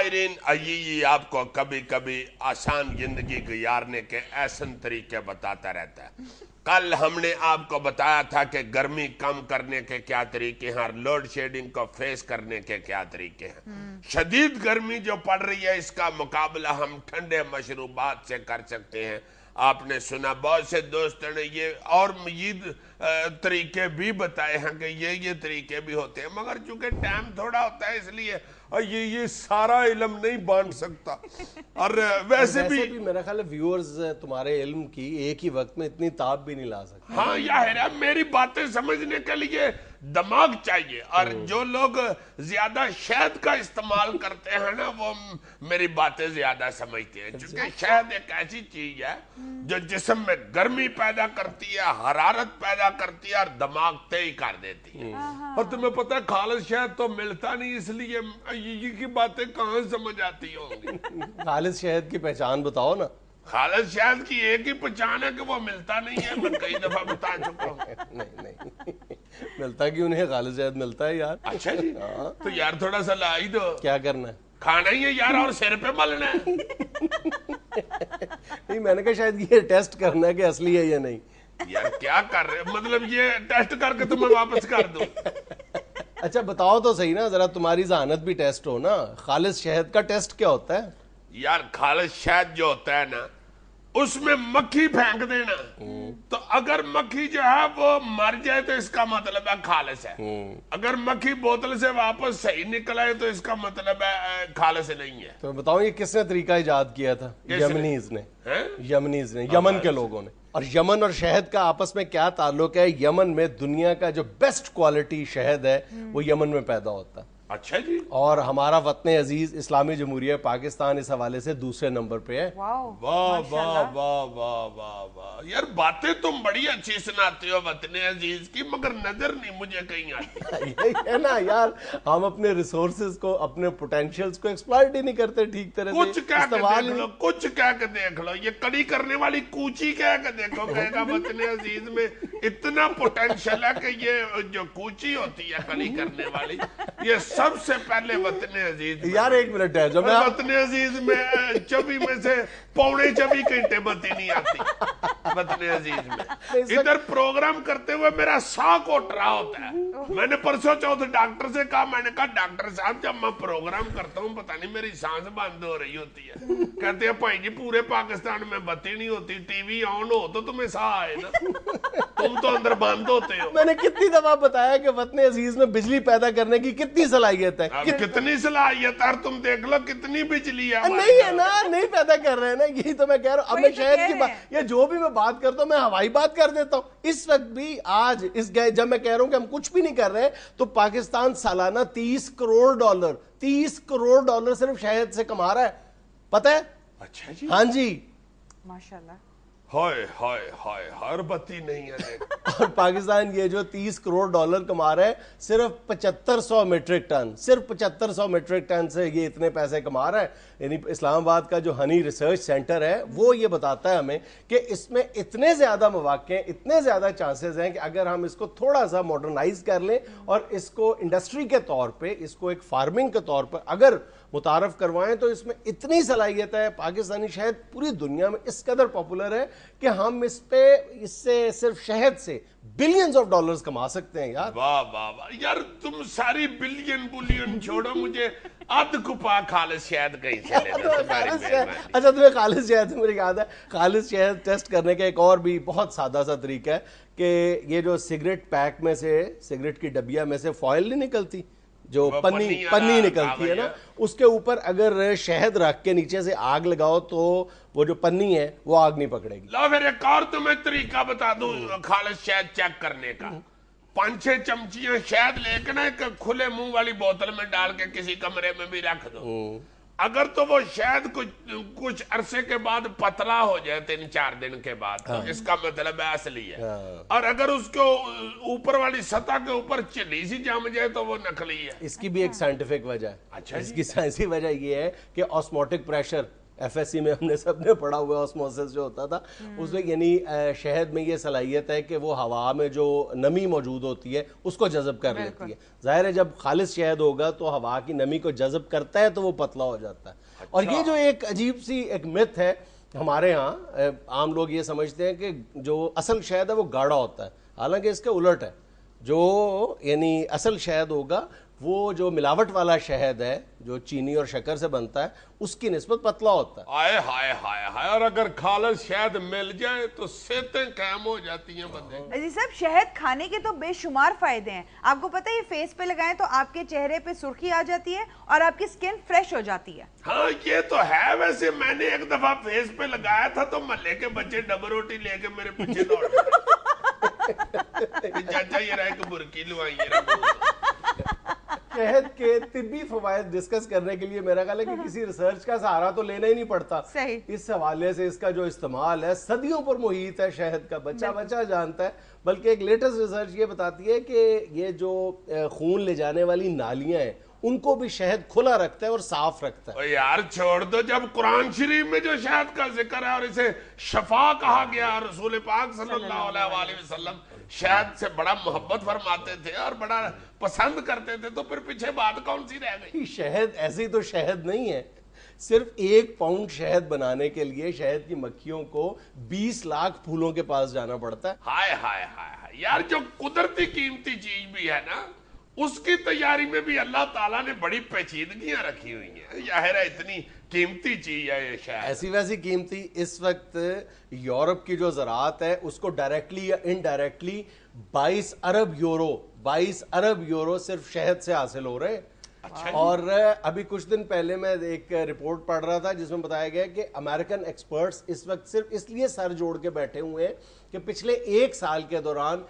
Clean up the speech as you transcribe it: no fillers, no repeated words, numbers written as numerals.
Siren یہ آپ کو کبھی کبھی آسان زندگی گزارنے کے ایسن طریقے بتاتا رہتا ہے. کل ہم نے آپ کو بتایا تھا کہ گرمی کم کرنے کے کیا طریقے ہیں اور لوڈ شیڈنگ کو فیس کرنے کے کیا طریقے ہیں. شدید گرمی جو پڑ رہی ہے اس کا مقابلہ ہم ٹھنڈے مشروبات سے کر سکتے ہیں. آپ نے سنا بہت سے دوستوں نے یہ اور مزید طریقے بھی بتائے ہیں کہ یہ طریقے بھی ہوتے ہیں، مگر چونکہ ٹائم تھوڑا ہوتا ہے اس لیے یہ سارا علم نہیں بانٹ سکتا. اور ویسے بھی میرا خیال ہے ویورز تمہارے علم کی ایک ہی وقت میں اتنی تاب بھی نہیں لا سکتے. ہاں ظاہر ہے میری باتیں سمجھنے کے لیے دماغ چاہیے، اور جو لوگ زیادہ شہد کا استعمال کرتے ہیں نا وہ میری باتیں زیادہ سمجھتے ہیں، چونکہ شہد ایک ایسی چیز ہے جو جسم میں گرمی پیدا کرتی ہے، حرارت پیدا کرتی ہے اور دماغ تیز کر دیتی ہے. اور تمہیں پتہ ہے خالص شہد تو ملتا نہیں، اس لیے یہ کی باتیں کہاں سمجھ آتی ہوں گی. خالص شہد کی پہچان بتاؤ نا. خالص شہد کی ایک ہی پہچان ہے کہ وہ ملتا نہیں ہے، میں کئی دفعہ بتا چکا ہوں. نہیں ملتا کیوں نہیں ہے؟ خالص شہد ملتا ہے یار. اچھا جی، تو یار تھوڑا سا لا ہی دو. کیا کرنا ہے؟ کھانا ہی ہے یار، اور سر پہ ملنا ہے. نہیں میں نے کہا شاید یہ ٹیسٹ کرنا ہے کہ اصلی ہے یا نہیں. یار کیا کر رہے مطلب یہ ٹیسٹ کر کے تمہیں واپس کر دوں. اچھا بتاؤ تو صحیح نا، ذرا تمہاری ذہانت بھی ٹیسٹ ہو نا. خالص شہد کا ٹیسٹ کیا ہوتا ہے؟ یار خالص شہد جو ہوتا ہے نا اس میں مکھی پھینک دینا، تو اگر مکھی جو ہے وہ مر جائے تو اس کا مطلب ہے خالص ہے. اگر مکھی بوتل سے واپس صحیح نکل آئے تو اس کا مطلب ہے خالص نہیں ہے. تو بتاؤ یہ کس نے طریقہ ایجاد کیا تھا؟ یمنیز نے. یمنیز نے، یمن کے لوگوں نے. اور یمن اور شہد کا آپس میں کیا تعلق ہے؟ یمن میں دنیا کا جو بیسٹ کوالٹی شہد ہے وہ یمن میں پیدا ہوتا ہے. اچھا جی. اور ہمارا وطن عزیز اسلامی جمہوریہ پاکستان اس حوالے سے دوسرے نمبر پہ ہے. واہ واہ واہ واہ واہ واہ. یار باتیں تم بڑی اچھی سناتے ہو وطن عزیز کی، مگر نظر نہیں مجھے کہیں آتی. یہی ہے نا یار، ہم اپنے ریسورسز کو، اپنے پوٹینشیلز کو ایکسپلائٹ ہی نہیں کرتے ٹھیک طرح سے. کچھ کہہ کے دیکھ لو، کچھ کہہ کے دیکھ لو. یہ کڑی کرنے والی کوچی کہہ کے دیکھو، کہے گا وطن عزیز میں اتنا پوٹینشیل ہے کہ یہ جو کوچی ہوتی ہے کڑی کرنے والی، یہ سب سے پہلے وطن عزیز میں. یار ایک منٹ ہے، جو میں وطن عزیز میں 24 میں سے 3.25 گھنٹے بتی نہیں آتی وطن عزیز میں. ادھر پروگرام کرتے ہوئے میرا سا کوٹ رہا ہوتا ہے. میں نے پرسوں چوتھ ڈاکٹر سے کہا، میں نے کہا ڈاکٹر صاحب جب میں پروگرام کرتا ہوں پتہ نہیں میری سانس بند ہو رہی ہوتی ہے. کہتے ہیں بھائی جی پورے پاکستان میں بتی نہیں ہوتی، ٹی وی آن ہو تو تمہیں سا آئے نا، تم تو اندر بند ہوتے ہو. میں نے کتنی دفعہ بتایا کہ وطن عزیز میں بجلی پیدا کرنے کی کتنی صلاحیت ہے. کتنی صلاحیت ہے، تم دیکھ لو کتنی بجلی ہے. نہیں ہے نا، نہیں پیدا کر رہے ہیں نا، یہی تو میں کہہ رہا ہوں. اب میں شہد کی بات یا جو بھی میں بات کرتا ہوں میں ہوائی بات کر دیتا ہوں. اس وقت بھی آج اس جب میں کہہ رہا ہوں کہ ہم کچھ بھی نہیں کر رہے تو پاکستان سالانہ $30 کروڑ صرف شہد سے کما رہا ہے. پتہ ہے؟ اچھا جی. ہاں جی ماشاءاللہ. ہائے ہائے ہائے، ہر بتی نہیں ہے. اور پاکستان یہ جو $30 کروڑ کما رہا ہے صرف 7500 میٹرک ٹن، صرف 7500 میٹرک ٹن سے یہ اتنے پیسے کما رہا ہے. یعنی اسلام آباد کا جو ہنی ریسرچ سینٹر ہے وہ یہ بتاتا ہے ہمیں کہ اس میں اتنے زیادہ مواقع ہیں، اتنے زیادہ چانسز ہیں کہ اگر ہم اس کو تھوڑا سا ماڈرنائز کر لیں اور اس کو انڈسٹری کے طور پہ، اس کو ایک فارمنگ کے طور پر اگر متعارف کروائیں تو اس میں اتنی صلاحیت ہے. پاکستانی شہد پوری دنیا میں اس قدر پاپولر ہے کہ ہم اس سے صرف شہد سے بلینز آف ڈالرز کما سکتے ہیں. یار واہ واہ واہ. یار تم ساری بلین چھوڑو، مجھے ادھ کپا خالص شہد کہیں سے لینا. اچھا تمہیں خالص شہد مجھے یاد ہے، خالص شہد ٹیسٹ کرنے کا ایک اور بھی بہت سادہ سا طریقہ ہے کہ یہ جو سگریٹ پیک میں سے، سگریٹ کی ڈبیا میں سے فوائل نہیں نکلتی، جو پنی نکلتی ہے نا، اس کے اوپر اگر شہد رکھ کے نیچے سے آگ لگاؤ تو وہ جو پنی ہے وہ آگ نہیں پکڑے گی. لا پھر ایک اور تمہیں طریقہ بتا دوں خالص شہد چیک کرنے کا. 5-6 چمچیاں شہد لے کے نا ایک کھلے منہ والی بوتل میں ڈال کے کسی کمرے میں بھی رکھ دو. اگر تو وہ شہد کچھ عرصے کے بعد پتلا ہو جائے 3-4 دن کے بعد تو اس کا مطلب ہے اصلی ہے. اور اگر اس کو اوپر والی سطح کے اوپر چلی سی جم جائے تو وہ نقلی ہے. اس کی بھی ایک سائنٹیفک وجہ ہے. اچھا اس کی سائنسی وجہ یہ ہے کہ آسموٹک پریشر FSC میں ہم نے سب نے پڑھا ہوا آسموسس جو ہوتا تھا اس میں، یعنی شہد میں یہ صلاحیت ہے کہ وہ ہوا میں جو نمی موجود ہوتی ہے اس کو جذب کر لیتی ہے. ظاہر ہے جب خالص شہد ہوگا تو ہوا کی نمی کو جذب کرتا ہے تو وہ پتلا ہو جاتا ہے. اور یہ جو ایک عجیب سی ایک مت ہے ہمارے ہاں، عام لوگ یہ سمجھتے ہیں کہ جو اصل شہد ہے وہ گاڑھا ہوتا ہے، حالانکہ اس کے الٹ ہے. جو یعنی اصل شہد ہوگا وہ جو ملاوٹ والا شہد ہے جو چینی اور شکر سے بنتا ہے اس کی نسبت پتلا ہوتا ہے. ہائے ہائے ہائے ہائے، اور اگر خالص شہد مل جائے تو صحتیں قائم ہو جاتی ہیں بندے. عزیز صاحب، شہد کھانے کے تو بے شمار فائدے ہیں. آپ کو پتہ ہے یہ فیس پہ لگائیں تو آپ کے چہرے پہ سرخی آ جاتی ہے اور آپ کی سکن فریش ہو جاتی ہے. ہاں یہ تو ہے. ویسے میں نے ایک دفعہ فیس پہ لگایا تھا تو محلے کے بچے ڈبل روٹی لے کے میرے پیچھے دوڑ گئے. چاچا یہ رہا کہ برکی لوائی. شہد کے طبی فوائد ڈسکس کرنے کے لیے میرا خیال ہے کہ کسی ریسرچ کا سہارا تو لینا ہی نہیں پڑتا. صحیح. اس حوالے سے اس کا جو استعمال ہے صدیوں پر محیط ہے شہد کا، بچہ بچہ جانتا ہے. بلکہ ایک لیٹسٹ ریسرچ یہ بتاتی ہے کہ یہ جو خون لے جانے والی نالیاں ہیں ان کو بھی شہد کھلا رکھتا ہے اور صاف رکھتا ہے. یار چھوڑ دو، جب قرآن شریف میں جو شہد کا ذکر ہے اور اسے شفا کہا گیا، رسول پاک صلی اللہ علیہ وآلہ وسلم شہد سے بڑا محبت فرماتے تھے اور بڑا پسند کرتے تھے، تو پھر پیچھے بات کون سی رہ گئی؟ شہد ایسی تو شہد نہیں ہے. صرف 1 پاؤنڈ شہد بنانے کے لیے شہد کی مکھیوں کو 20 لاکھ پھولوں کے پاس جانا پڑتا ہے. ہائے ہائے ہائے یار، جو قدرتی قیمتی چیز بھی ہے نا اس کی تیاری میں بھی اللہ تعالیٰ نے بڑی پیچیدگیاں رکھی ہوئی ہیں. ظاہر ہے اتنی قیمتی چیز ہے یہ شہد. ایسی ویسی قیمتی. اس وقت یورپ کی جو زراعت ہے اس کو ڈائریکٹلی یا انڈائریکٹلی 22 ارب یورو صرف شہد سے حاصل ہو رہے. اور ابھی کچھ دن پہلے میں ایک رپورٹ پڑھ رہا تھا جس میں بتایا گیا کہ امریکن ایکسپرٹس اس وقت صرف اس لیے سر جوڑ کے بیٹھے ہوئے ہیں کہ پچھلے 1 سال کے دوران